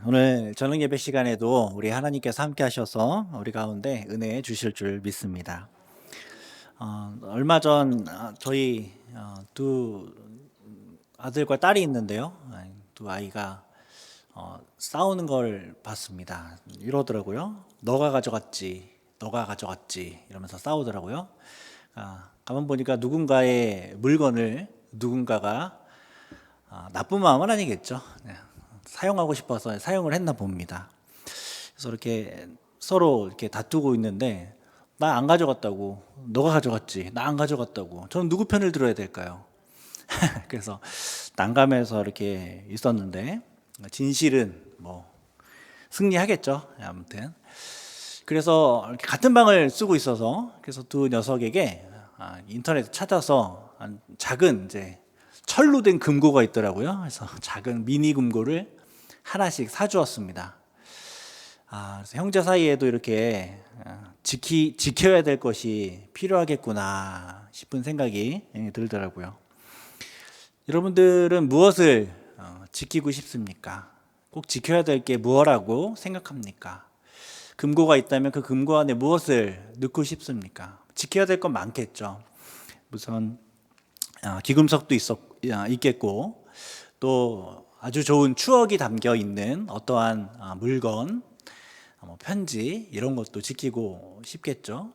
오늘 저녁 예배 시간에도 우리 하나님께서 함께 하셔서 우리 가운데 은혜 주실 줄 믿습니다. 얼마 전 저희 두 아들과 딸이 있는데요. 두 아이가 싸우는 걸 봤습니다. 이러더라고요. 너가 가져갔지, 너가 가져갔지 이러면서 싸우더라고요. 가만 보니까 누군가의 물건을 누군가가 나쁜 마음은 아니겠죠. 사용하고 싶어서 사용을 했나 봅니다. 그래서 이렇게 서로 이렇게 다투고 있는데 나 안 가져갔다고, 너가 가져갔지, 나 안 가져갔다고. 저는 누구 편을 들어야 될까요? 그래서 난감해서 이렇게 있었는데 진실은 뭐 승리하겠죠. 아무튼 그래서 이렇게 같은 방을 쓰고 있어서 그래서 두 녀석에게 인터넷 찾아서 작은 이제 철로 된 금고가 있더라고요. 그래서 작은 미니 금고를 하나씩 사주었습니다. 그래서 형제 사이에도 이렇게 지켜야 될 것이 필요하겠구나 싶은 생각이 들더라고요. 여러분들은 무엇을 지키고 싶습니까? 꼭 지켜야 될 게 무엇이라고 생각합니까? 금고가 있다면 그 금고 안에 무엇을 넣고 싶습니까? 지켜야 될 건 많겠죠. 우선 기금속도 있겠고 또 아주 좋은 추억이 담겨 있는 어떠한 물건, 편지 이런 것도 지키고 싶겠죠.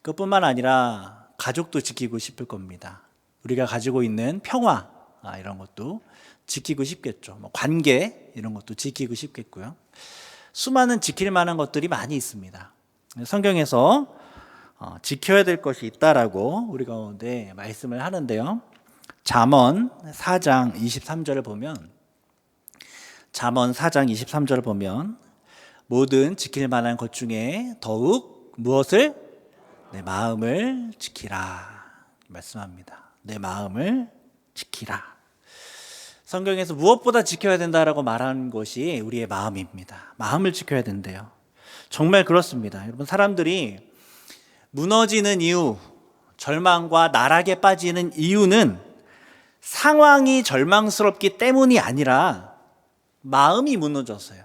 그것뿐만 아니라 가족도 지키고 싶을 겁니다. 우리가 가지고 있는 평화 이런 것도 지키고 싶겠죠. 관계 이런 것도 지키고 싶겠고요. 수많은 지킬 만한 것들이 많이 있습니다. 성경에서 지켜야 될 것이 있다라고 우리 가운데 말씀을 하는데요. 잠언 4장 23절을 보면 모든 지킬 만한 것 중에 더욱 무엇을? 내 마음을 지키라 말씀합니다. 내 마음을 지키라. 성경에서 무엇보다 지켜야 된다라고 말하는 것이 우리의 마음입니다. 마음을 지켜야 된대요. 정말 그렇습니다. 여러분, 사람들이 무너지는 이유, 절망과 나락에 빠지는 이유는 상황이 절망스럽기 때문이 아니라 마음이 무너졌어요.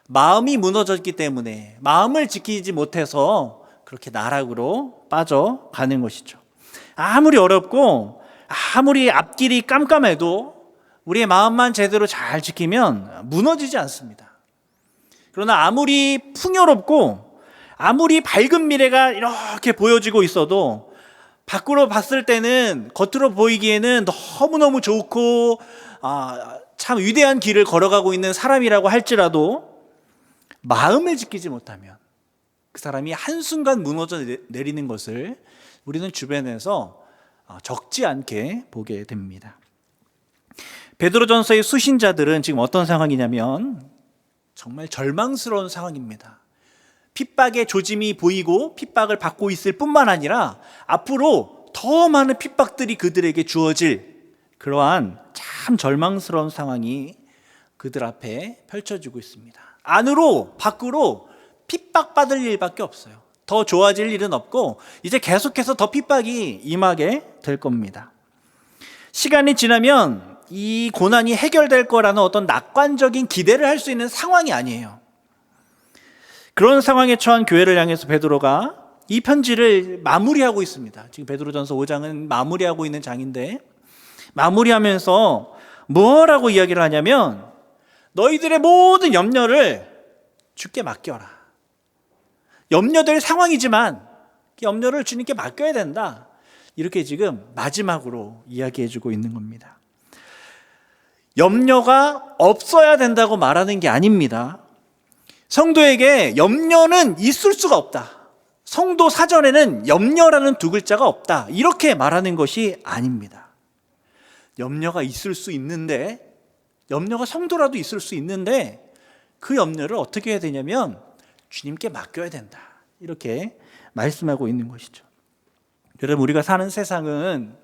마음이 무너졌기 때문에 마음을 지키지 못해서 그렇게 나락으로 빠져가는 것이죠. 아무리 어렵고 아무리 앞길이 깜깜해도 우리의 마음만 제대로 잘 지키면 무너지지 않습니다. 그러나 아무리 풍요롭고 아무리 밝은 미래가 이렇게 보여지고 있어도 밖으로 봤을 때는 겉으로 보이기에는 너무너무 좋고 참 위대한 길을 걸어가고 있는 사람이라고 할지라도 마음을 지키지 못하면 그 사람이 한순간 무너져 내리는 것을 우리는 주변에서 적지 않게 보게 됩니다. 베드로전서의 수신자들은 지금 어떤 상황이냐면 정말 절망스러운 상황입니다. 핍박의 조짐이 보이고 핍박을 받고 있을 뿐만 아니라 앞으로 더 많은 핍박들이 그들에게 주어질 그러한 참 절망스러운 상황이 그들 앞에 펼쳐지고 있습니다. 안으로 밖으로 핍박받을 일밖에 없어요. 더 좋아질 일은 없고 이제 계속해서 더 핍박이 임하게 될 겁니다. 시간이 지나면 이 고난이 해결될 거라는 어떤 낙관적인 기대를 할 수 있는 상황이 아니에요. 그런 상황에 처한 교회를 향해서 베드로가 이 편지를 마무리하고 있습니다. 지금 베드로전서 5장은 마무리하고 있는 장인데 마무리하면서 뭐라고 이야기를 하냐면 너희들의 모든 염려를 주께 맡겨라. 염려될 상황이지만 그 염려를 주님께 맡겨야 된다. 이렇게 지금 마지막으로 이야기해주고 있는 겁니다. 염려가 없어야 된다고 말하는 게 아닙니다. 성도에게 염려는 있을 수가 없다. 성도 사전에는 염려라는 두 글자가 없다. 이렇게 말하는 것이 아닙니다. 염려가 있을 수 있는데, 염려가 성도라도 있을 수 있는데 그 염려를 어떻게 해야 되냐면 주님께 맡겨야 된다. 이렇게 말씀하고 있는 것이죠. 여러분, 우리가 사는 세상은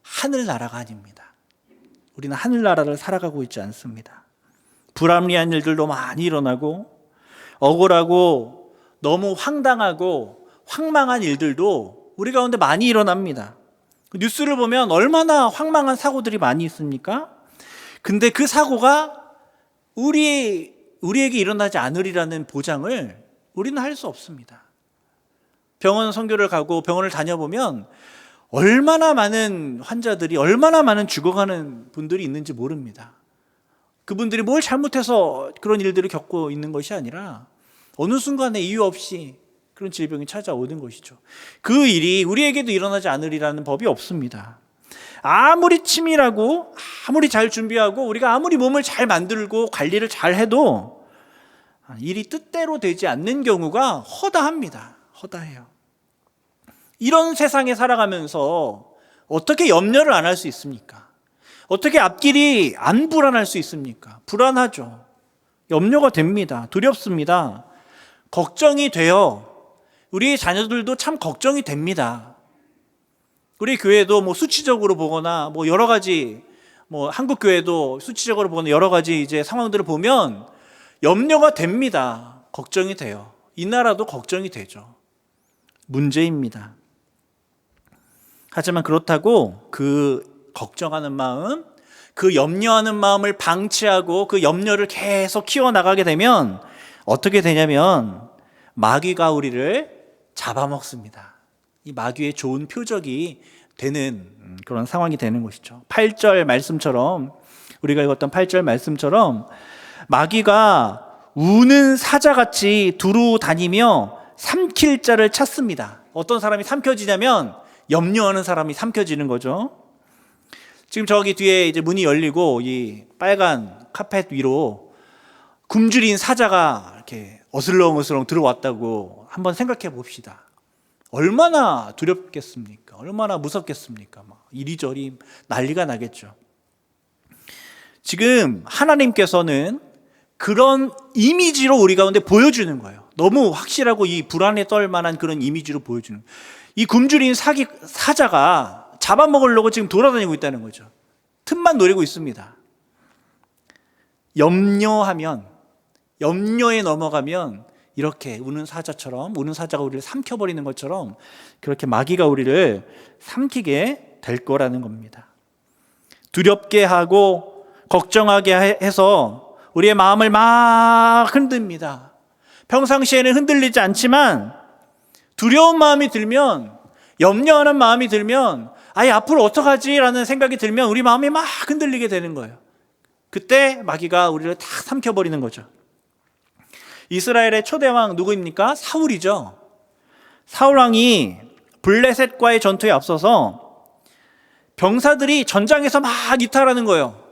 하늘나라가 아닙니다. 우리는 하늘나라를 살아가고 있지 않습니다. 불합리한 일들도 많이 일어나고 억울하고 너무 황당하고 황망한 일들도 우리 가운데 많이 일어납니다. 뉴스를 보면 얼마나 황망한 사고들이 많이 있습니까? 근데 그 사고가 우리에게 일어나지 않으리라는 보장을 우리는 할 수 없습니다. 병원 선교를 가고 병원을 다녀보면 얼마나 많은 환자들이, 얼마나 많은 죽어가는 분들이 있는지 모릅니다. 그분들이 뭘 잘못해서 그런 일들을 겪고 있는 것이 아니라 어느 순간에 이유 없이 그런 질병이 찾아오는 것이죠. 그 일이 우리에게도 일어나지 않으리라는 법이 없습니다. 아무리 치밀하고 아무리 잘 준비하고 우리가 아무리 몸을 잘 만들고 관리를 잘 해도 일이 뜻대로 되지 않는 경우가 허다합니다. 허다해요. 이런 세상에 살아가면서 어떻게 염려를 안 할 수 있습니까? 어떻게 앞길이 안 불안할 수 있습니까? 불안하죠. 염려가 됩니다. 두렵습니다. 걱정이 돼요. 우리 자녀들도 참 걱정이 됩니다. 우리 교회도 뭐 수치적으로 보거나 뭐 여러 가지, 뭐 한국 교회도 수치적으로 보거나 여러 가지 이제 상황들을 보면 염려가 됩니다. 걱정이 돼요. 이 나라도 걱정이 되죠. 문제입니다. 하지만 그렇다고 그 걱정하는 마음, 그 염려하는 마음을 방치하고 그 염려를 계속 키워나가게 되면 어떻게 되냐면 마귀가 우리를 잡아먹습니다. 이 마귀의 좋은 표적이 되는 그런 상황이 되는 것이죠. 8절 말씀처럼, 우리가 읽었던 8절 말씀처럼 마귀가 우는 사자같이 두루 다니며 삼킬 자를 찾습니다. 어떤 사람이 삼켜지냐면 염려하는 사람이 삼켜지는 거죠. 지금 저기 뒤에 이제 문이 열리고 이 빨간 카펫 위로 굶주린 사자가 이렇게 어슬렁어슬렁 들어왔다고 한번 생각해 봅시다. 얼마나 두렵겠습니까? 얼마나 무섭겠습니까? 막 이리저리 난리가 나겠죠. 지금 하나님께서는 그런 이미지로 우리 가운데 보여주는 거예요. 너무 확실하고 이 불안에 떨 만한 그런 이미지로 보여주는 거예요. 이 굶주린 사자가 잡아먹으려고 지금 돌아다니고 있다는 거죠. 틈만 노리고 있습니다. 염려에 넘어가면 이렇게 우는 사자처럼, 우는 사자가 우리를 삼켜버리는 것처럼 그렇게 마귀가 우리를 삼키게 될 거라는 겁니다. 두렵게 하고 걱정하게 해서 우리의 마음을 막 흔듭니다. 평상시에는 흔들리지 않지만 두려운 마음이 들면, 염려하는 마음이 들면, 아예 앞으로 어떡하지? 라는 생각이 들면 우리 마음이 막 흔들리게 되는 거예요. 그때 마귀가 우리를 다 삼켜버리는 거죠. 이스라엘의 초대왕 누구입니까? 사울이죠. 사울왕이 블레셋과의 전투에 앞서서 병사들이 전장에서 막 이탈하는 거예요.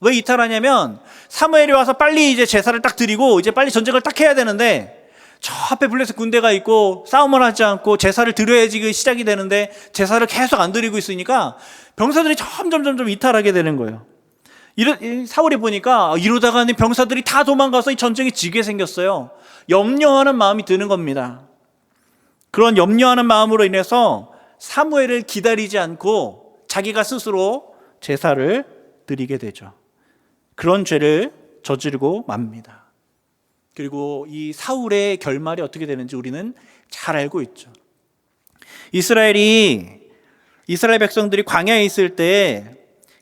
왜 이탈하냐면 사무엘이 와서 빨리 이제 제사를 딱 드리고 이제 빨리 전쟁을 딱 해야 되는데 저 앞에 블레셋 군대가 있고 싸움을 하지 않고 제사를 드려야지 시작이 되는데 제사를 계속 안 드리고 있으니까 병사들이 점점 이탈하게 되는 거예요. 사울이 보니까 이러다가는 병사들이 다 도망가서 이 전쟁이 지게 생겼어요. 염려하는 마음이 드는 겁니다. 그런 염려하는 마음으로 인해서 사무엘을 기다리지 않고 자기가 스스로 제사를 드리게 되죠. 그런 죄를 저지르고 맙니다. 그리고 이 사울의 결말이 어떻게 되는지 우리는 잘 알고 있죠. 이스라엘 백성들이 광야에 있을 때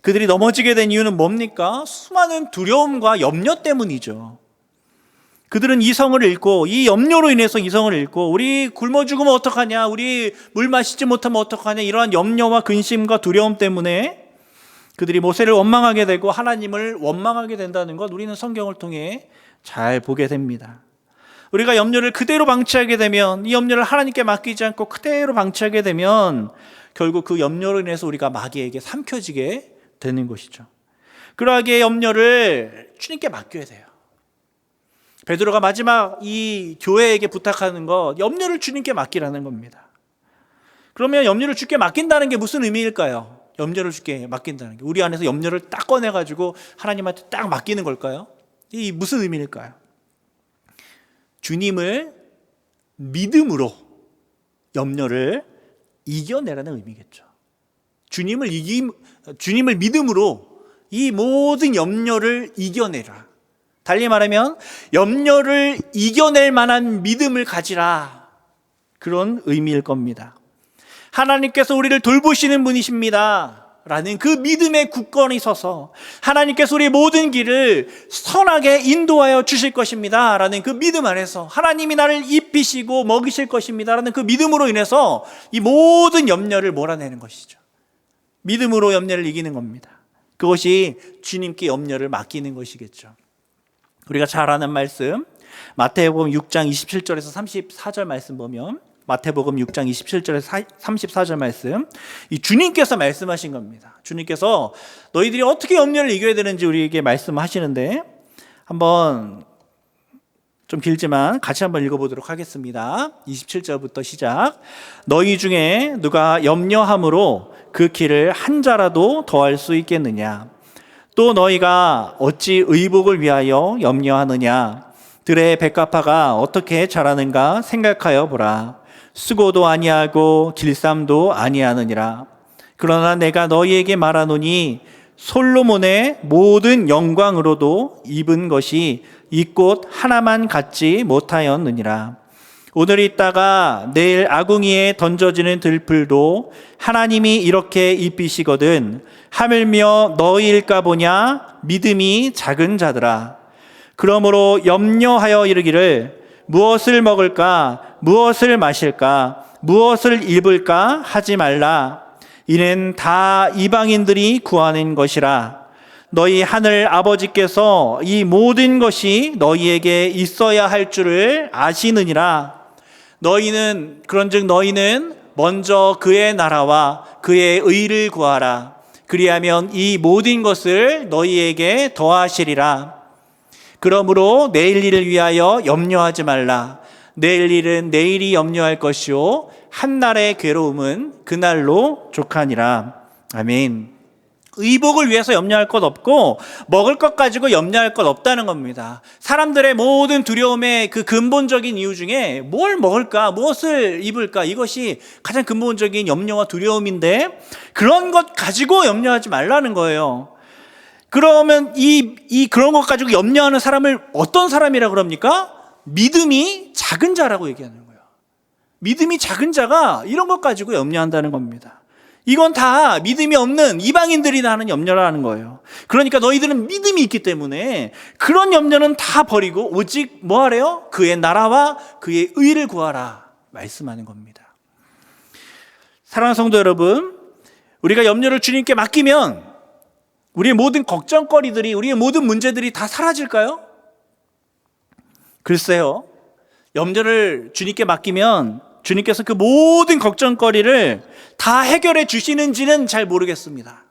그들이 넘어지게 된 이유는 뭡니까? 수많은 두려움과 염려 때문이죠. 그들은 이성을 잃고, 이 염려로 인해서 이성을 잃고, 우리 굶어 죽으면 어떡하냐, 우리 물 마시지 못하면 어떡하냐, 이러한 염려와 근심과 두려움 때문에 그들이 모세를 원망하게 되고 하나님을 원망하게 된다는 것, 우리는 성경을 통해 잘 보게 됩니다. 우리가 염려를 그대로 방치하게 되면, 이 염려를 하나님께 맡기지 않고 그대로 방치하게 되면 결국 그 염려로 인해서 우리가 마귀에게 삼켜지게 되는 것이죠. 그러하기에 염려를 주님께 맡겨야 돼요. 베드로가 마지막 이 교회에게 부탁하는 것, 염려를 주님께 맡기라는 겁니다. 그러면 염려를 주께 맡긴다는 게 무슨 의미일까요? 염려를 주께 맡긴다는 게 우리 안에서 염려를 딱 꺼내가지고 하나님한테 딱 맡기는 걸까요? 이 무슨 의미일까요? 주님을 믿음으로 염려를 이겨내라는 의미겠죠. 주님을 믿음으로 이 모든 염려를 이겨내라. 달리 말하면 염려를 이겨낼 만한 믿음을 가지라. 그런 의미일 겁니다. 하나님께서 우리를 돌보시는 분이십니다. 라는 그 믿음의 굳건히 서서 하나님께서 우리의 모든 길을 선하게 인도하여 주실 것입니다 라는 그 믿음 안에서 하나님이 나를 입히시고 먹이실 것입니다 라는 그 믿음으로 인해서 이 모든 염려를 몰아내는 것이죠. 믿음으로 염려를 이기는 겁니다. 그것이 주님께 염려를 맡기는 것이겠죠. 우리가 잘 아는 말씀 마태복음 6장 27절에서 34절 말씀 보면 마태복음 6장 27절에서 34절 말씀, 이 주님께서 말씀하신 겁니다. 주님께서 너희들이 어떻게 염려를 이겨야 되는지 우리에게 말씀하시는데 한번 좀 길지만 같이 한번 읽어보도록 하겠습니다. 27절부터 시작. 너희 중에 누가 염려함으로 그 길을 한 자라도 더할 수 있겠느냐? 또 너희가 어찌 의복을 위하여 염려하느냐? 들의 백합화가 어떻게 자라는가 생각하여 보라. 수고도 아니하고 길쌈도 아니하느니라. 그러나 내가 너희에게 말하노니 솔로몬의 모든 영광으로도 입은 것이 이 꽃 하나만 갖지 못하였느니라. 오늘 있다가 내일 아궁이에 던져지는 들풀도 하나님이 이렇게 입히시거든 하물며 너희일까 보냐? 믿음이 작은 자들아. 그러므로 염려하여 이르기를 무엇을 먹을까, 무엇을 마실까, 무엇을 입을까 하지 말라. 이는 다 이방인들이 구하는 것이라. 너희 하늘 아버지께서 이 모든 것이 너희에게 있어야 할 줄을 아시느니라. 그런즉 너희는 먼저 그의 나라와 그의 의를 구하라. 그리하면 이 모든 것을 너희에게 더하시리라. 그러므로 내일 일을 위하여 염려하지 말라. 내일 일은 내일이 염려할 것이요 한날의 괴로움은 그날로 족하니라. 아멘. 의복을 위해서 염려할 것 없고 먹을 것 가지고 염려할 것 없다는 겁니다. 사람들의 모든 두려움의 그 근본적인 이유 중에 뭘 먹을까, 무엇을 입을까, 이것이 가장 근본적인 염려와 두려움인데 그런 것 가지고 염려하지 말라는 거예요. 그러면 그런 것 가지고 염려하는 사람을 어떤 사람이라 그럽니까? 믿음이 작은 자라고 얘기하는 거예요. 믿음이 작은 자가 이런 것 가지고 염려한다는 겁니다. 이건 다 믿음이 없는 이방인들이 하는 염려라는 거예요. 그러니까 너희들은 믿음이 있기 때문에 그런 염려는 다 버리고 오직 뭐 하래요? 그의 나라와 그의 의를 구하라 말씀하는 겁니다. 사랑하는 성도 여러분, 우리가 염려를 주님께 맡기면 우리의 모든 걱정거리들이, 우리의 모든 문제들이 다 사라질까요? 글쎄요. 염려를 주님께 맡기면 주님께서 그 모든 걱정거리를 다 해결해 주시는지는 잘 모르겠습니다.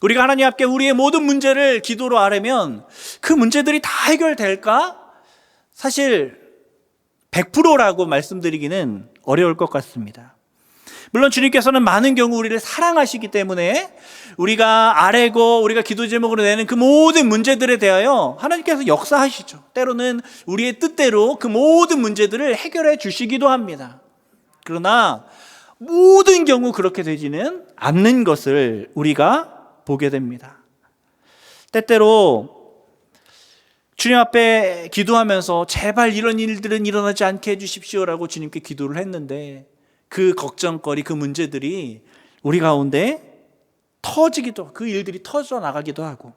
우리가 하나님 앞에 우리의 모든 문제를 기도로 아뢰면 그 문제들이 다 해결될까? 사실 100%라고 말씀드리기는 어려울 것 같습니다. 물론 주님께서는 많은 경우 우리를 사랑하시기 때문에 우리가 아뢰고 우리가 기도 제목으로 내는 그 모든 문제들에 대하여 하나님께서 역사하시죠. 때로는 우리의 뜻대로 그 모든 문제들을 해결해 주시기도 합니다. 그러나 모든 경우 그렇게 되지는 않는 것을 우리가 보게 됩니다. 때때로 주님 앞에 기도하면서 제발 이런 일들은 일어나지 않게 해주십시오라고 주님께 기도를 했는데 그 걱정거리, 그 문제들이 우리 가운데 그 일들이 터져 나가기도 하고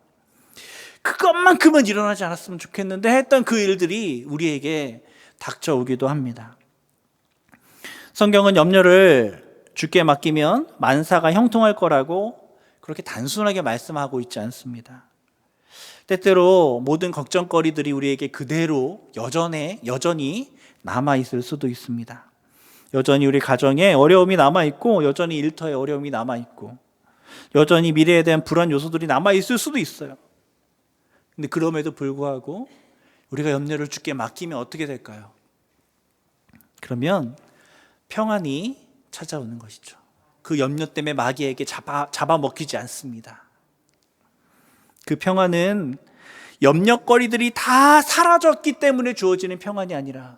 그것만큼은 일어나지 않았으면 좋겠는데 했던 그 일들이 우리에게 닥쳐오기도 합니다. 성경은 염려를 주께 맡기면 만사가 형통할 거라고 그렇게 단순하게 말씀하고 있지 않습니다. 때때로 모든 걱정거리들이 우리에게 그대로 여전히 남아있을 수도 있습니다. 여전히 우리 가정에 어려움이 남아있고 여전히 일터에 어려움이 남아있고 여전히 미래에 대한 불안 요소들이 남아있을 수도 있어요. 근데 그럼에도 불구하고 우리가 염려를 주께 맡기면 어떻게 될까요? 그러면 평안이 찾아오는 것이죠. 그 염려 때문에 마귀에게 잡아먹히지 않습니다. 그 평안은 염려거리들이 다 사라졌기 때문에 주어지는 평안이 아니라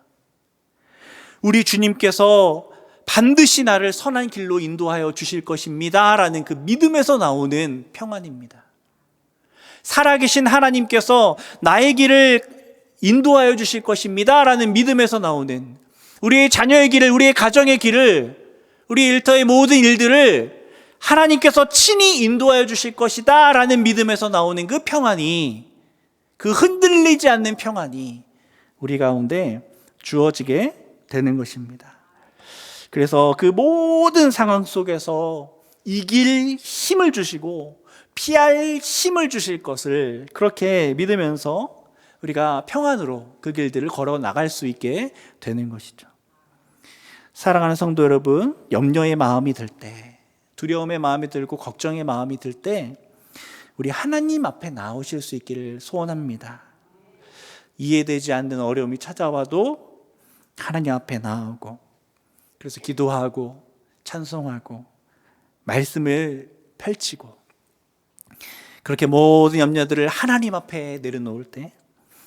우리 주님께서 반드시 나를 선한 길로 인도하여 주실 것입니다 라는 그 믿음에서 나오는 평안입니다. 살아계신 하나님께서 나의 길을 인도하여 주실 것입니다 라는 믿음에서 나오는 우리의 자녀의 길을, 우리의 가정의 길을, 우리 일터의 모든 일들을 하나님께서 친히 인도하여 주실 것이다 라는 믿음에서 나오는 그 평안이, 그 흔들리지 않는 평안이 우리 가운데 주어지게 되는 것입니다. 그래서 그 모든 상황 속에서 이길 힘을 주시고 피할 힘을 주실 것을 그렇게 믿으면서 우리가 평안으로 그 길들을 걸어 나갈 수 있게 되는 것이죠. 사랑하는 성도 여러분, 염려의 마음이 들 때, 두려움의 마음이 들고 걱정의 마음이 들 때 우리 하나님 앞에 나오실 수 있기를 소원합니다. 이해되지 않는 어려움이 찾아와도 하나님 앞에 나오고, 그래서 기도하고 찬송하고 말씀을 펼치고, 그렇게 모든 염려들을 하나님 앞에 내려놓을 때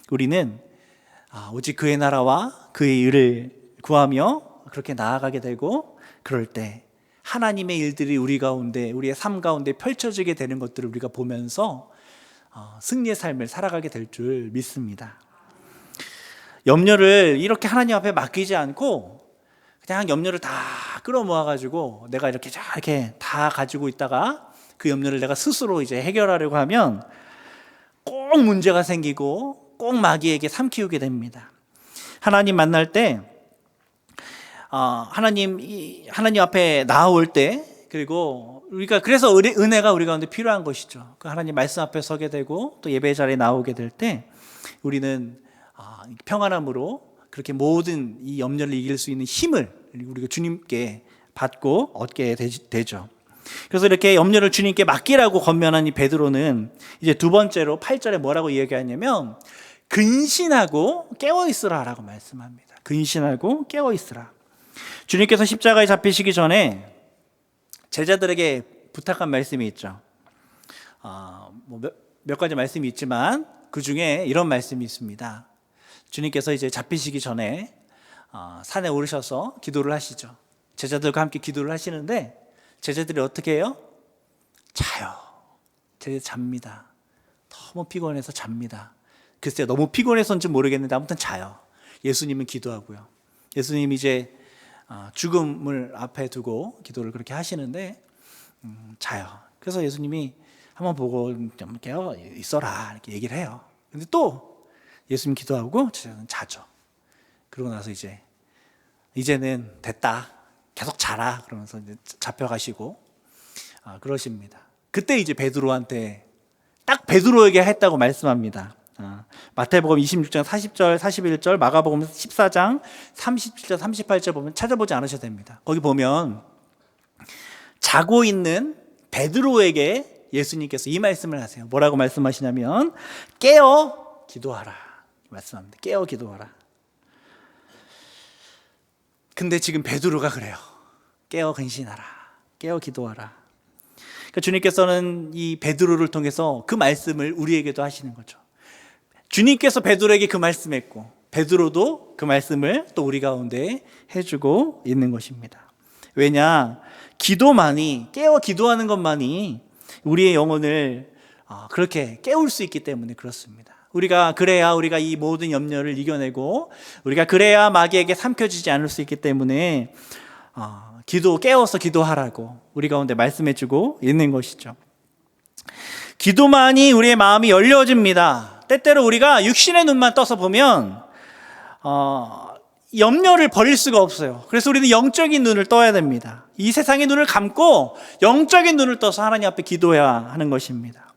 우리는 오직 그의 나라와 그의 의를 구하며 그렇게 나아가게 되고, 그럴 때 하나님의 일들이 우리 가운데, 우리의 삶 가운데 펼쳐지게 되는 것들을 우리가 보면서 승리의 삶을 살아가게 될 줄 믿습니다. 염려를 이렇게 하나님 앞에 맡기지 않고 그냥 염려를 다 끌어모아가지고 내가 이렇게 다 가지고 있다가 그 염려를 내가 스스로 이제 해결하려고 하면 꼭 문제가 생기고 꼭 마귀에게 삼키우게 됩니다. 하나님 만날 때, 하나님 앞에 나올 때, 그리고 우리가 그래서 은혜가 우리 가운데 필요한 것이죠. 그 하나님 말씀 앞에 서게 되고 또 예배 자리에 나오게 될 때 우리는 평안함으로 그렇게 모든 이 염려를 이길 수 있는 힘을 우리가 주님께 받고 얻게 되죠. 그래서 이렇게 염려를 주님께 맡기라고 권면한 이 베드로는 이제 두 번째로 8절에 뭐라고 이야기하냐면 근신하고 깨어 있으라라고 말씀합니다. 근신하고 깨어 있으라. 주님께서 십자가에 잡히시기 전에 제자들에게 부탁한 말씀이 있죠. 몇 가지 말씀이 있지만 그 중에 이런 말씀이 있습니다. 주님께서 이제 잡히시기 전에 산에 오르셔서 기도를 하시죠. 제자들과 함께 기도를 하시는데 제자들이 어떻게 해요? 자요. 제자들 잡니다. 너무 피곤해서 잡니다. 글쎄요, 너무 피곤해서인지 모르겠는데 아무튼 자요. 예수님은 기도하고요. 예수님이 이제 죽음을 앞에 두고 기도를 그렇게 하시는데 자요. 그래서 예수님이 한번 보고 좀 깨어 있어라 이렇게 얘기를 해요. 근데 또 예수님 기도하고 제자는 자죠. 그러고 나서 이제는 됐다. 계속 자라. 그러면서 이제 잡혀가시고 그러십니다. 그때 이제 베드로한테 딱 베드로에게 했다고 말씀합니다. 마태복음 26장 40절, 41절, 마가복음 14장 37절, 38절 보면 찾아보지 않으셔도 됩니다. 거기 보면 자고 있는 베드로에게 예수님께서 이 말씀을 하세요. 뭐라고 말씀하시냐면 깨어 기도하라 말씀합니다. 깨어 기도하라. 근데 지금 베드로가 그래요. 깨어 근신하라. 깨어 기도하라. 그러니까 주님께서는 이 베드로를 통해서 그 말씀을 우리에게도 하시는 거죠. 주님께서 베드로에게 그 말씀했고 베드로도 그 말씀을 또 우리 가운데 해주고 있는 것입니다. 왜냐? 기도만이, 깨어 기도하는 것만이 우리의 영혼을 그렇게 깨울 수 있기 때문에 그렇습니다. 우리가 그래야 우리가 이 모든 염려를 이겨내고 우리가 그래야 마귀에게 삼켜지지 않을 수 있기 때문에 깨어서 기도하라고 우리 가운데 말씀해주고 있는 것이죠. 기도만이 우리의 마음이 열려집니다. 때때로 우리가 육신의 눈만 떠서 보면 염려를 버릴 수가 없어요. 그래서 우리는 영적인 눈을 떠야 됩니다. 이 세상의 눈을 감고 영적인 눈을 떠서 하나님 앞에 기도해야 하는 것입니다.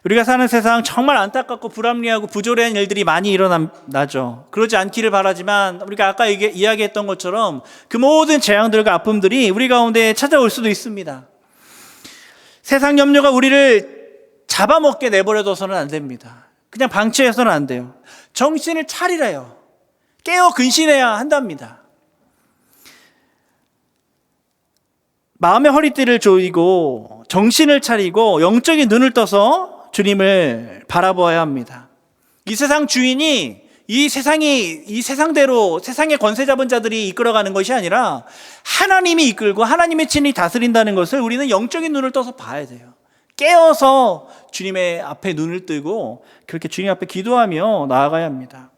우리가 사는 세상 정말 안타깝고 불합리하고 부조리한 일들이 많이 일어나죠. 그러지 않기를 바라지만 우리가 아까 이야기했던 것처럼 그 모든 재앙들과 아픔들이 우리 가운데 찾아올 수도 있습니다. 세상 염려가 우리를 잡아먹게 내버려둬서는 안 됩니다. 그냥 방치해서는 안 돼요. 정신을 차리래요. 깨어 근신해야 한답니다. 마음의 허리띠를 조이고 정신을 차리고 영적인 눈을 떠서 주님을 바라보아야 합니다. 이 세상 주인이 이 세상대로 세상의 권세 잡은 자들이 이끌어가는 것이 아니라 하나님이 이끌고 하나님의 친히 다스린다는 것을 우리는 영적인 눈을 떠서 봐야 돼요. 깨어서 주님의 앞에 눈을 뜨고 그렇게 주님 앞에 기도하며 나아가야 합니다.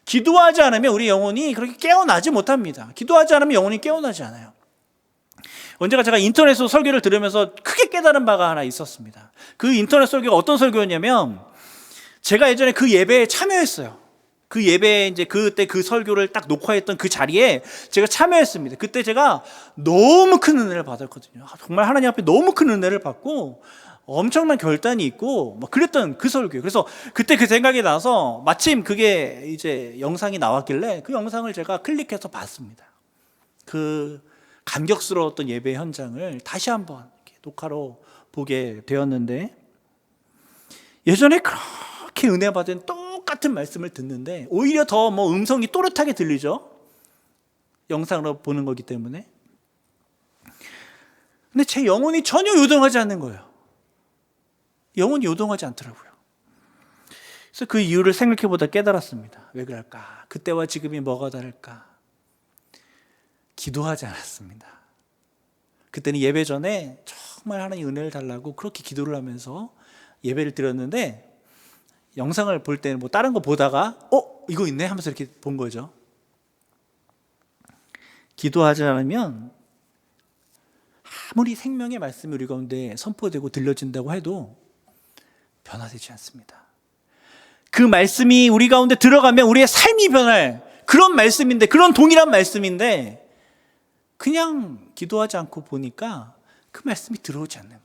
기도하지 않으면 우리 영혼이 그렇게 깨어나지 못합니다. 기도하지 않으면 영혼이 깨어나지 않아요. 언제가 제가 인터넷으로 설교를 들으면서 크게 깨달은 바가 하나 있었습니다. 그 인터넷 설교가 어떤 설교였냐면, 제가 예전에 그 예배에 참여했어요. 그 예배에 이제 그때 그 설교를 딱 녹화했던 그 자리에 제가 참여했습니다. 그때 제가 너무 큰 은혜를 받았거든요. 정말 하나님 앞에 너무 큰 은혜를 받고 엄청난 결단이 있고 막 그랬던 그 설교. 그래서 그때 그 생각이 나서 마침 그게 이제 영상이 나왔길래 그 영상을 제가 클릭해서 봤습니다. 그 감격스러웠던 예배 현장을 다시 한번 녹화로 보게 되었는데, 예전에 그렇게 은혜 받은 똑같은 말씀을 듣는데 오히려 더 음성이 또렷하게 들리죠. 영상으로 보는 거기 때문에. 근데 제 영혼이 전혀 요동하지 않는 거예요. 영혼이 요동하지 않더라고요. 그래서 그 이유를 생각해보다 깨달았습니다. 왜 그럴까? 그때와 지금이 뭐가 다를까? 기도하지 않았습니다. 그때는 예배 전에 정말 하나님 은혜를 달라고 그렇게 기도를 하면서 예배를 드렸는데, 영상을 볼 때는 다른 거 보다가 이거 있네 하면서 이렇게 본 거죠. 기도하지 않으면 아무리 생명의 말씀이 우리 가운데 선포되고 들려진다고 해도 변화되지 않습니다. 그 말씀이 우리 가운데 들어가면 우리의 삶이 변할 그런 말씀인데, 그런 동일한 말씀인데 그냥 기도하지 않고 보니까 그 말씀이 들어오지 않는 거예요.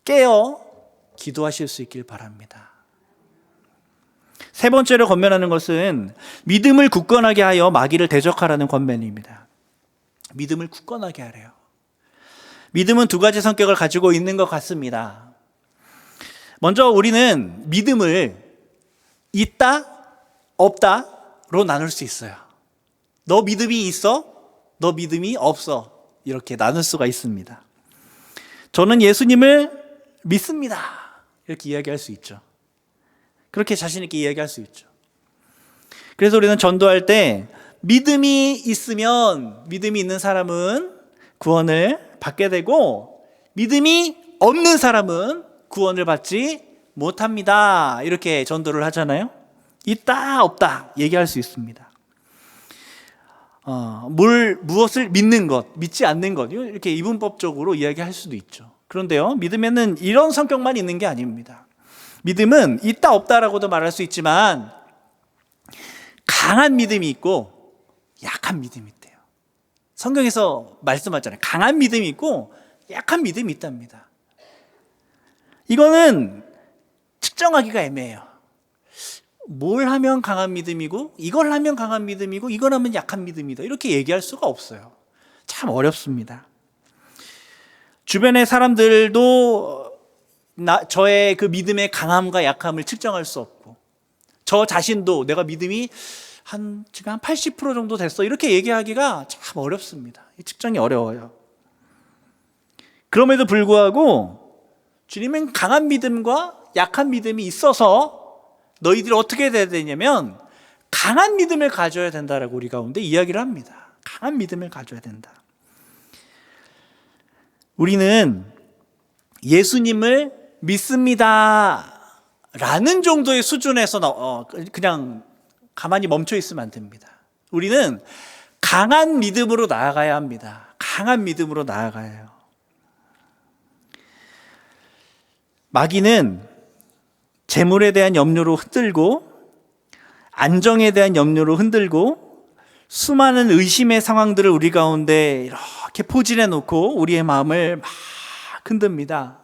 깨어 기도하실 수 있길 바랍니다. 세 번째로 권면하는 것은 믿음을 굳건하게 하여 마귀를 대적하라는 권면입니다. 믿음을 굳건하게 하래요. 믿음은 두 가지 성격을 가지고 있는 것 같습니다. 먼저 우리는 믿음을 있다, 없다로 나눌 수 있어요. 너 믿음이 있어? 너 믿음이 없어? 이렇게 나눌 수가 있습니다. 저는 예수님을 믿습니다. 이렇게 이야기할 수 있죠. 그렇게 자신 있게 이야기할 수 있죠. 그래서 우리는 전도할 때 믿음이 있으면, 믿음이 있는 사람은 구원을 받게 되고 믿음이 없는 사람은 구원을 받지 못합니다. 이렇게 전도를 하잖아요. 있다 없다 얘기할 수 있습니다. 무엇을 믿는 것, 믿지 않는 것, 이렇게 이분법적으로 이야기할 수도 있죠. 그런데요, 믿음에는 이런 성격만 있는 게 아닙니다. 믿음은 있다 없다라고도 말할 수 있지만 강한 믿음이 있고 약한 믿음이 있대요. 성경에서 말씀하잖아요. 강한 믿음이 있고 약한 믿음이 있답니다. 이거는 측정하기가 애매해요. 뭘 하면 강한 믿음이고 이걸 하면 강한 믿음이고 이걸 하면 약한 믿음이다, 이렇게 얘기할 수가 없어요. 참 어렵습니다. 주변의 사람들도 저의 그 믿음의 강함과 약함을 측정할 수 없고, 저 자신도 내가 믿음이 지금 한 80% 정도 됐어, 이렇게 얘기하기가 참 어렵습니다. 측정이 어려워요. 그럼에도 불구하고 주님은 강한 믿음과 약한 믿음이 있어서 너희들이 어떻게 돼야 되냐면 강한 믿음을 가져야 된다라고 우리 가운데 이야기를 합니다. 강한 믿음을 가져야 된다. 우리는 예수님을 믿습니다 라는 정도의 수준에서 그냥 가만히 멈춰 있으면 안 됩니다. 우리는 강한 믿음으로 나아가야 합니다. 강한 믿음으로 나아가야 해요. 마귀는 재물에 대한 염려로 흔들고, 안정에 대한 염려로 흔들고, 수많은 의심의 상황들을 우리 가운데 이렇게 포진해 놓고 우리의 마음을 막 흔듭니다.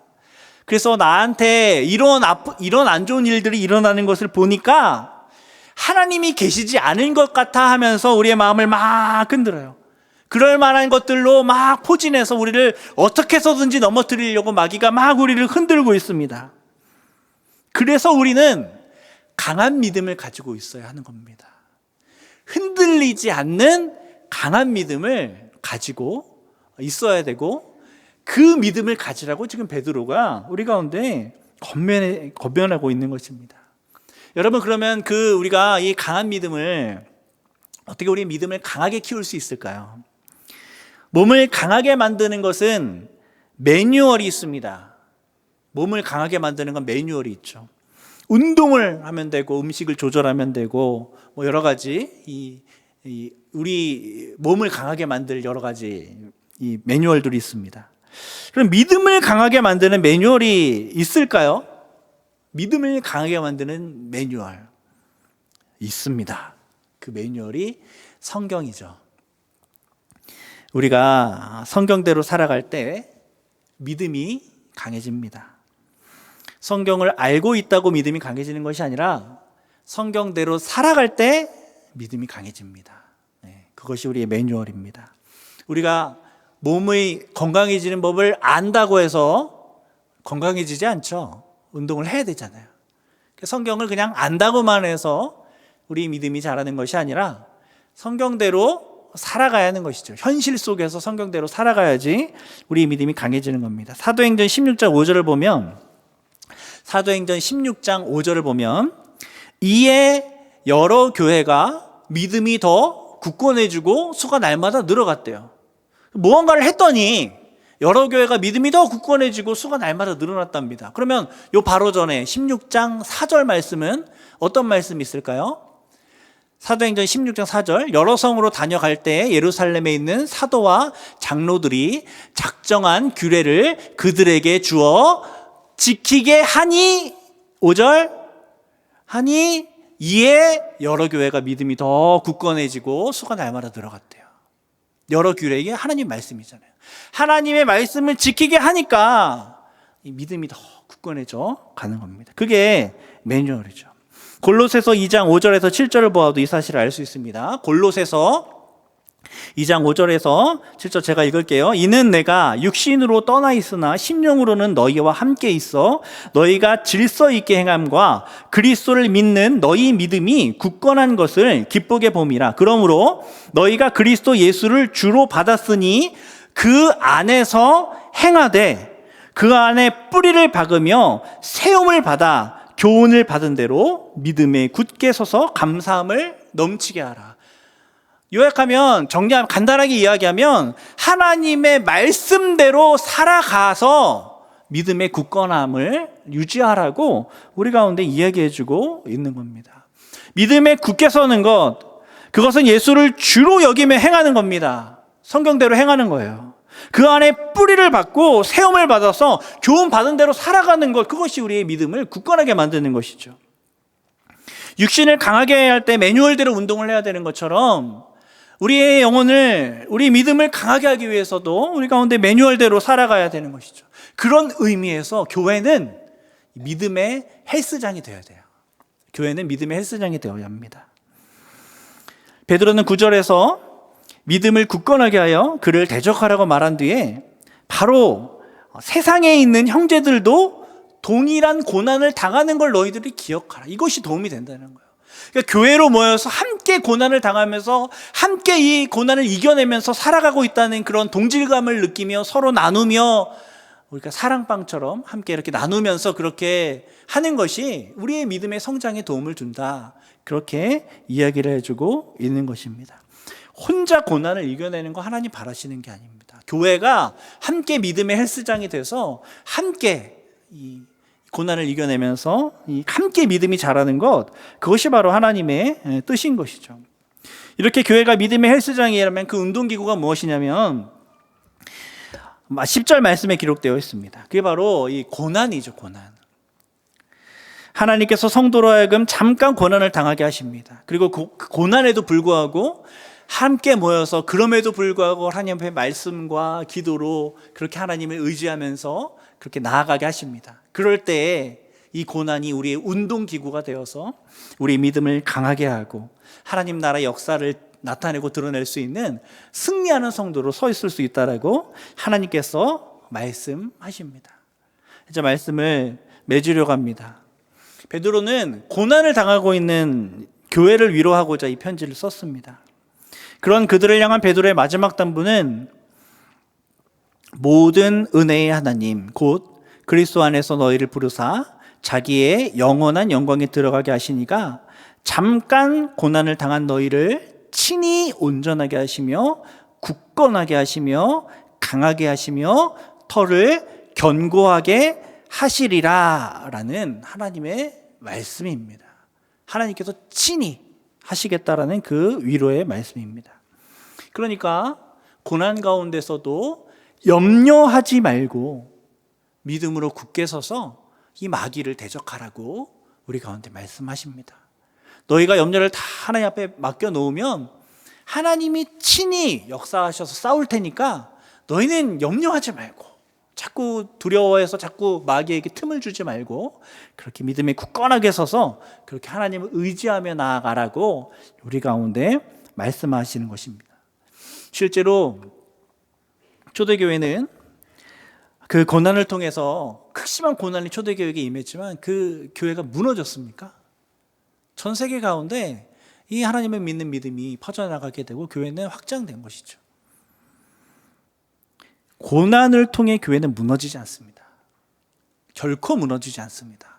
그래서 나한테 이런 안 좋은 일들이 일어나는 것을 보니까 하나님이 계시지 않은 것 같아 하면서 우리의 마음을 막 흔들어요. 그럴 만한 것들로 막 포진해서 우리를 어떻게 해서든지 넘어뜨리려고 마귀가 막 우리를 흔들고 있습니다. 그래서 우리는 강한 믿음을 가지고 있어야 하는 겁니다. 흔들리지 않는 강한 믿음을 가지고 있어야 되고, 그 믿음을 가지라고 지금 베드로가 우리 가운데 권면하고 있는 것입니다. 여러분, 그러면 우리가 이 강한 믿음을 어떻게 우리의 믿음을 강하게 키울 수 있을까요? 몸을 강하게 만드는 것은 매뉴얼이 있습니다. 몸을 강하게 만드는 건 매뉴얼이 있죠. 운동을 하면 되고 음식을 조절하면 되고 여러 가지 우리 몸을 강하게 만들 여러 가지 이 매뉴얼들이 있습니다. 그럼 믿음을 강하게 만드는 매뉴얼이 있을까요? 믿음을 강하게 만드는 매뉴얼 있습니다. 그 매뉴얼이 성경이죠. 우리가 성경대로 살아갈 때 믿음이 강해집니다. 성경을 알고 있다고 믿음이 강해지는 것이 아니라 성경대로 살아갈 때 믿음이 강해집니다. 그것이 우리의 매뉴얼입니다. 우리가 몸의 건강해지는 법을 안다고 해서 건강해지지 않죠. 운동을 해야 되잖아요. 성경을 그냥 안다고만 해서 우리 믿음이 자라는 것이 아니라 성경대로 살아가야 하는 것이죠. 현실 속에서 성경대로 살아가야지 우리 믿음이 강해지는 겁니다. 사도행전 16장 5절을 보면 이에 여러 교회가 믿음이 더 굳건해지고 수가 날마다 늘어갔대요. 무언가를 했더니 여러 교회가 믿음이 더 굳건해지고 수가 날마다 늘어났답니다. 그러면 요 바로 전에 16장 4절 말씀은 어떤 말씀이 있을까요? 사도행전 16장 4절 여러 성으로 다녀갈 때 예루살렘에 있는 사도와 장로들이 작정한 규례를 그들에게 주어 지키게 하니 5절 하니 이에 여러 교회가 믿음이 더 굳건해지고 수가 날마다 늘어갔대요. 여러 규례, 이게 하나님 말씀이잖아요. 하나님의 말씀을 지키게 하니까 이 믿음이 더 굳건해져 가는 겁니다. 그게 매뉴얼이죠. 골로새서 2장 5절에서 7절을 보아도 이 사실을 알 수 있습니다. 골로새서 2장 5절에서 7절 제가 읽을게요. 이는 내가 육신으로 떠나 있으나 심령으로는 너희와 함께 있어 너희가 질서 있게 행함과 그리스도를 믿는 너희 믿음이 굳건한 것을 기쁘게 봄이라. 그러므로 너희가 그리스도 예수를 주로 받았으니 그 안에서 행하되 그 안에 뿌리를 박으며 세움을 받아 교훈을 받은 대로 믿음에 굳게 서서 감사함을 넘치게 하라. 요약하면, 정리하면, 간단하게 이야기하면 하나님의 말씀대로 살아가서 믿음의 굳건함을 유지하라고 우리 가운데 이야기해주고 있는 겁니다. 믿음에 굳게 서는 것, 그것은 예수를 주로 여기며 행하는 겁니다. 성경대로 행하는 거예요. 그 안에 뿌리를 받고 세움을 받아서 교훈 받은 대로 살아가는 것, 그것이 우리의 믿음을 굳건하게 만드는 것이죠. 육신을 강하게 해야 할 때 매뉴얼대로 운동을 해야 되는 것처럼 우리의 영혼을, 우리 믿음을 강하게 하기 위해서도 우리 가운데 매뉴얼대로 살아가야 되는 것이죠. 그런 의미에서 교회는 믿음의 헬스장이 되어야 돼요. 교회는 믿음의 헬스장이 되어야 합니다. 베드로는 9절에서 믿음을 굳건하게 하여 그를 대적하라고 말한 뒤에 바로 세상에 있는 형제들도 동일한 고난을 당하는 걸 너희들이 기억하라. 이것이 도움이 된다는 거예요. 그러니까 교회로 모여서 함께 고난을 당하면서 함께 이 고난을 이겨내면서 살아가고 있다는 그런 동질감을 느끼며 서로 나누며 우리가 사랑방처럼 함께 이렇게 나누면서 그렇게 하는 것이 우리의 믿음의 성장에 도움을 준다. 그렇게 이야기를 해주고 있는 것입니다. 혼자 고난을 이겨내는 거 하나님 바라시는 게 아닙니다. 교회가 함께 믿음의 헬스장이 돼서 함께 이 고난을 이겨내면서 함께 믿음이 자라는 것, 그것이 바로 하나님의 뜻인 것이죠. 이렇게 교회가 믿음의 헬스장이라면 그 운동기구가 무엇이냐면 10절 말씀에 기록되어 있습니다. 그게 바로 이 고난이죠. 고난. 하나님께서 성도로 하여금 잠깐 고난을 당하게 하십니다. 그리고 그 고난에도 불구하고 함께 모여서 그럼에도 불구하고 하나님의 말씀과 기도로 그렇게 하나님을 의지하면서 그렇게 나아가게 하십니다. 그럴 때에 이 고난이 우리의 운동기구가 되어서 우리의 믿음을 강하게 하고 하나님 나라 역사를 나타내고 드러낼 수 있는 승리하는 성도로 서 있을 수 있다라고 하나님께서 말씀하십니다. 이제 말씀을 맺으려고 합니다. 베드로는 고난을 당하고 있는 교회를 위로하고자 이 편지를 썼습니다. 그런 그들을 향한 베드로의 마지막 단부는 모든 은혜의 하나님 곧 그리스도 안에서 너희를 부르사 자기의 영원한 영광에 들어가게 하시니가 잠깐 고난을 당한 너희를 친히 온전하게 하시며 굳건하게 하시며 강하게 하시며 터를 견고하게 하시리라 라는 하나님의 말씀입니다. 하나님께서 친히 하시겠다라는 그 위로의 말씀입니다. 그러니까 고난 가운데서도 염려하지 말고 믿음으로 굳게 서서 이 마귀를 대적하라고 우리 가운데 말씀하십니다. 너희가 염려를 다 하나님 앞에 맡겨놓으면 하나님이 친히 역사하셔서 싸울 테니까 너희는 염려하지 말고, 자꾸 두려워해서 자꾸 마귀에게 틈을 주지 말고 그렇게 믿음에 굳건하게 서서 그렇게 하나님을 의지하며 나아가라고 우리 가운데 말씀하시는 것입니다. 실제로 초대교회는 그 고난을 통해서 극심한 고난이 초대교회에게 임했지만 그 교회가 무너졌습니까? 전 세계 가운데 이 하나님을 믿는 믿음이 퍼져나가게 되고 교회는 확장된 것이죠. 고난을 통해 교회는 무너지지 않습니다. 결코 무너지지 않습니다.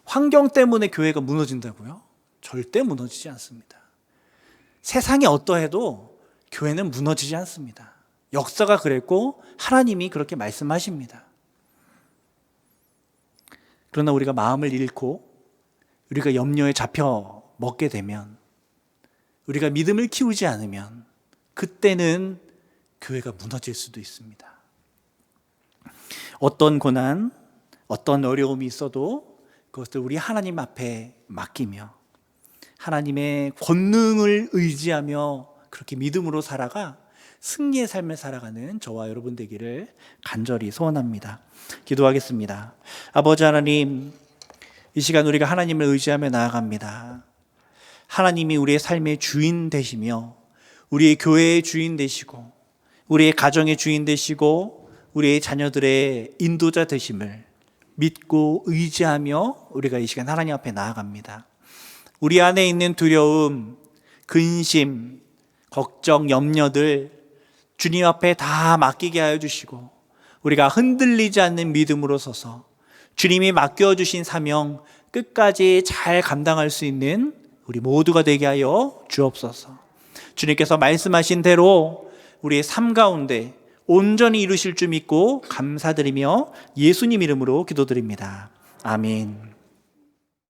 환경 때문에 교회가 무너진다고요? 절대 무너지지 않습니다. 세상이 어떠해도 교회는 무너지지 않습니다. 역사가 그랬고 하나님이 그렇게 말씀하십니다. 그러나 우리가 마음을 잃고 우리가 염려에 잡혀 먹게 되면, 우리가 믿음을 키우지 않으면 그때는 교회가 무너질 수도 있습니다. 어떤 고난, 어떤 어려움이 있어도 그것을 우리 하나님 앞에 맡기며 하나님의 권능을 의지하며 그렇게 믿음으로 살아가 승리의 삶을 살아가는 저와 여러분 되기를 간절히 소원합니다. 기도하겠습니다. 아버지 하나님, 이 시간 우리가 하나님을 의지하며 나아갑니다. 하나님이 우리의 삶의 주인 되시며 우리의 교회의 주인 되시고 우리의 가정의 주인 되시고 우리의 자녀들의 인도자 되심을 믿고 의지하며 우리가 이 시간 하나님 앞에 나아갑니다. 우리 안에 있는 두려움, 근심, 걱정, 염려들 주님 앞에 다 맡기게 하여 주시고 우리가 흔들리지 않는 믿음으로 서서 주님이 맡겨주신 사명 끝까지 잘 감당할 수 있는 우리 모두가 되게 하여 주옵소서. 주님께서 말씀하신 대로 우리의 삶 가운데 온전히 이루실 줄 믿고 감사드리며 예수님 이름으로 기도드립니다. 아멘.